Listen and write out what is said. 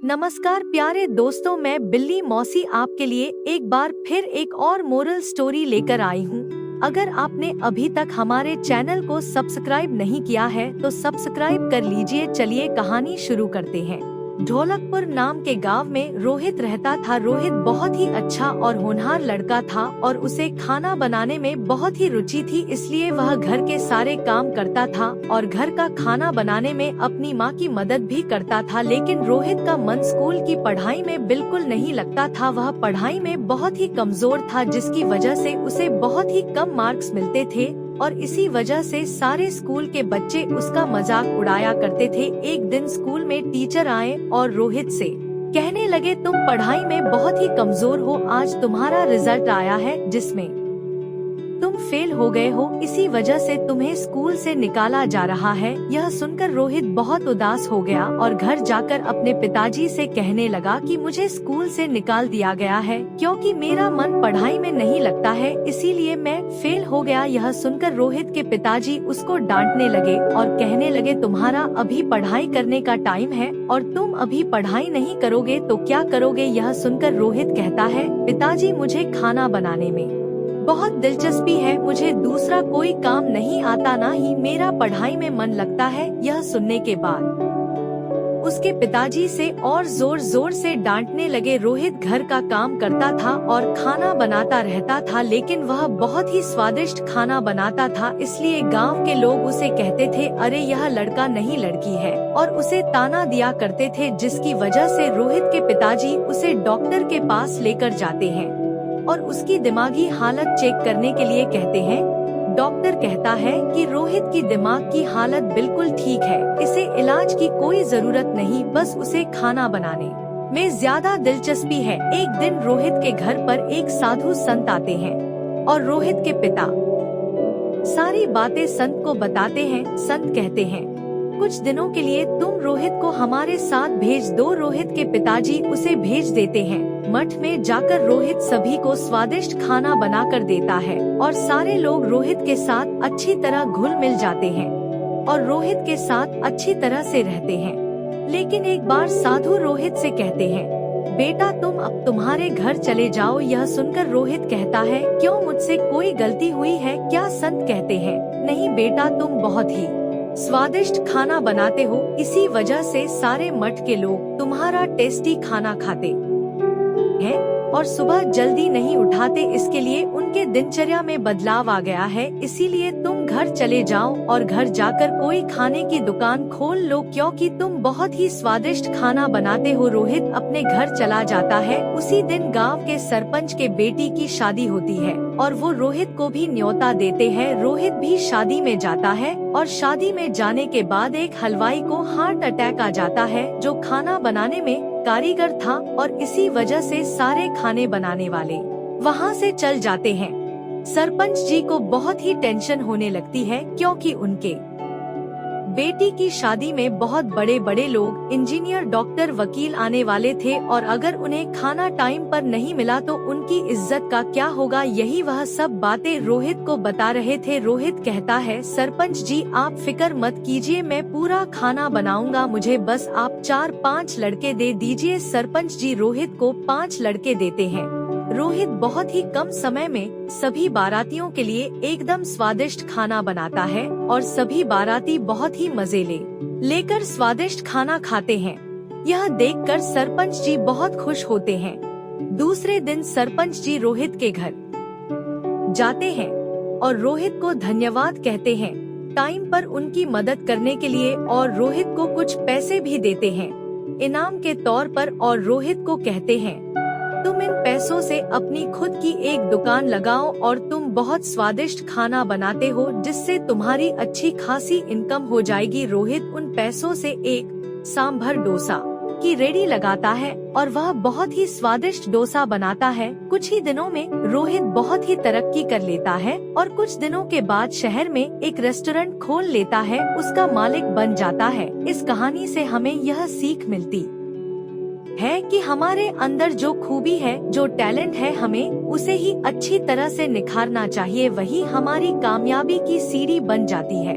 नमस्कार प्यारे दोस्तों, मैं बिल्ली मौसी आपके लिए एक बार फिर एक और मोरल स्टोरी लेकर आई हूँ। अगर आपने अभी तक हमारे चैनल को सब्सक्राइब नहीं किया है तो सब्सक्राइब कर लीजिए। चलिए कहानी शुरू करते हैं। ढोलकपुर नाम के गांव में रोहित रहता था। रोहित बहुत ही अच्छा और होनहार लड़का था और उसे खाना बनाने में बहुत ही रुचि थी, इसलिए वह घर के सारे काम करता था और घर का खाना बनाने में अपनी माँ की मदद भी करता था। लेकिन रोहित का मन स्कूल की पढ़ाई में बिल्कुल नहीं लगता था। वह पढ़ाई में बहुत ही कमजोर था, जिसकी वजह से उसे बहुत ही कम मार्क्स मिलते थे और इसी वजह से सारे स्कूल के बच्चे उसका मजाक उड़ाया करते थे। एक दिन स्कूल में टीचर आए और रोहित से कहने लगे, तुम पढ़ाई में बहुत ही कमजोर हो, आज तुम्हारा रिजल्ट आया है जिसमें तुम फेल हो गए हो, इसी वजह से तुम्हें स्कूल से निकाला जा रहा है। यह सुनकर रोहित बहुत उदास हो गया और घर जाकर अपने पिताजी से कहने लगा कि मुझे स्कूल से निकाल दिया गया है क्योंकि मेरा मन पढ़ाई में नहीं लगता है, इसीलिए मैं फेल हो गया। यह सुनकर रोहित के पिताजी उसको डांटने लगे और कहने लगे, तुम्हारा अभी पढ़ाई करने का टाइम है और तुम अभी पढ़ाई नहीं करोगे तो क्या करोगे। यह सुनकर रोहित कहता है, पिताजी मुझे खाना बनाने में बहुत दिलचस्पी है, मुझे दूसरा कोई काम नहीं आता, ना ही मेरा पढ़ाई में मन लगता है। यह सुनने के बाद उसके पिताजी से और जोर जोर से डांटने लगे। रोहित घर का काम करता था और खाना बनाता रहता था, लेकिन वह बहुत ही स्वादिष्ट खाना बनाता था, इसलिए गांव के लोग उसे कहते थे, अरे यह लड़का नहीं लड़की है, और उसे ताना दिया करते थे, जिसकी वजह से रोहित के पिताजी उसे डॉक्टर के पास लेकर जाते हैं और उसकी दिमागी हालत चेक करने के लिए कहते हैं। डॉक्टर कहता है कि रोहित की दिमाग की हालत बिल्कुल ठीक है, इसे इलाज की कोई जरूरत नहीं, बस उसे खाना बनाने में ज्यादा दिलचस्पी है। एक दिन रोहित के घर पर एक साधु संत आते हैं और रोहित के पिता सारी बातें संत को बताते हैं। संत कहते हैं, कुछ दिनों के लिए तुम रोहित को हमारे साथ भेज दो। रोहित के पिताजी उसे भेज देते हैं। मठ में जाकर रोहित सभी को स्वादिष्ट खाना बनाकर देता है और सारे लोग रोहित के साथ अच्छी तरह घुल मिल जाते हैं और रोहित के साथ अच्छी तरह से रहते हैं। लेकिन एक बार साधु रोहित से कहते हैं, बेटा तुम अब तुम्हारे घर चले जाओ। यह सुनकर रोहित कहता है, क्यों, मुझसे कोई गलती हुई है क्या। संत कहते हैं, नहीं बेटा, तुम बहुत ही स्वादिष्ट खाना बनाते हो, इसी वजह से सारे मठ के लोग तुम्हारा टेस्टी खाना खाते हैं और सुबह जल्दी नहीं उठाते, इसके लिए उनके दिनचर्या में बदलाव आ गया है, इसीलिए तुम घर चले जाओ और घर जाकर कोई खाने की दुकान खोल लो, क्योंकि तुम बहुत ही स्वादिष्ट खाना बनाते हो। रोहित अपने घर चला जाता है। उसी दिन गांव के सरपंच के बेटी की शादी होती है और वो रोहित को भी न्योता देते हैं। रोहित भी शादी में जाता है और शादी में जाने के बाद एक हलवाई को हार्ट अटैक आ जाता है, जो खाना बनाने में कारीगर था, और इसी वजह से सारे खाने बनाने वाले वहाँ से चल जाते हैं। सरपंच जी को बहुत ही टेंशन होने लगती है, क्योंकि उनके बेटी की शादी में बहुत बड़े बड़े लोग, इंजीनियर, डॉक्टर, वकील आने वाले थे और अगर उन्हें खाना टाइम पर नहीं मिला तो उनकी इज्जत का क्या होगा। यही वह सब बातें रोहित को बता रहे थे। रोहित कहता है, सरपंच जी आप फिक्र मत कीजिए, मैं पूरा खाना बनाऊंगा, मुझे बस आप 4-5 लड़के दे दीजिए। सरपंच जी रोहित को 5 लड़के देते हैं। रोहित बहुत ही कम समय में सभी बारातियों के लिए एकदम स्वादिष्ट खाना बनाता है और सभी बाराती बहुत ही मजे लेकर स्वादिष्ट खाना खाते हैं। यह देखकर सरपंच जी बहुत खुश होते हैं। दूसरे दिन सरपंच जी रोहित के घर जाते हैं और रोहित को धन्यवाद कहते हैं टाइम पर उनकी मदद करने के लिए, और रोहित को कुछ पैसे भी देते हैं इनाम के तौर पर, और रोहित को कहते हैं, तुम इन पैसों से अपनी खुद की एक दुकान लगाओ और तुम बहुत स्वादिष्ट खाना बनाते हो, जिससे तुम्हारी अच्छी खासी इनकम हो जाएगी। रोहित उन पैसों से एक सांभर डोसा की रेडी लगाता है और वह बहुत ही स्वादिष्ट डोसा बनाता है। कुछ ही दिनों में रोहित बहुत ही तरक्की कर लेता है और कुछ दिनों के बाद शहर में एक रेस्टोरेंट खोल लेता है, उसका मालिक बन जाता है। इस कहानी से हमें यह सीख मिलती है कि हमारे अंदर जो खूबी है, जो टैलेंट है, हमें उसे ही अच्छी तरह से निखारना चाहिए, वही हमारी कामयाबी की सीढ़ी बन जाती है।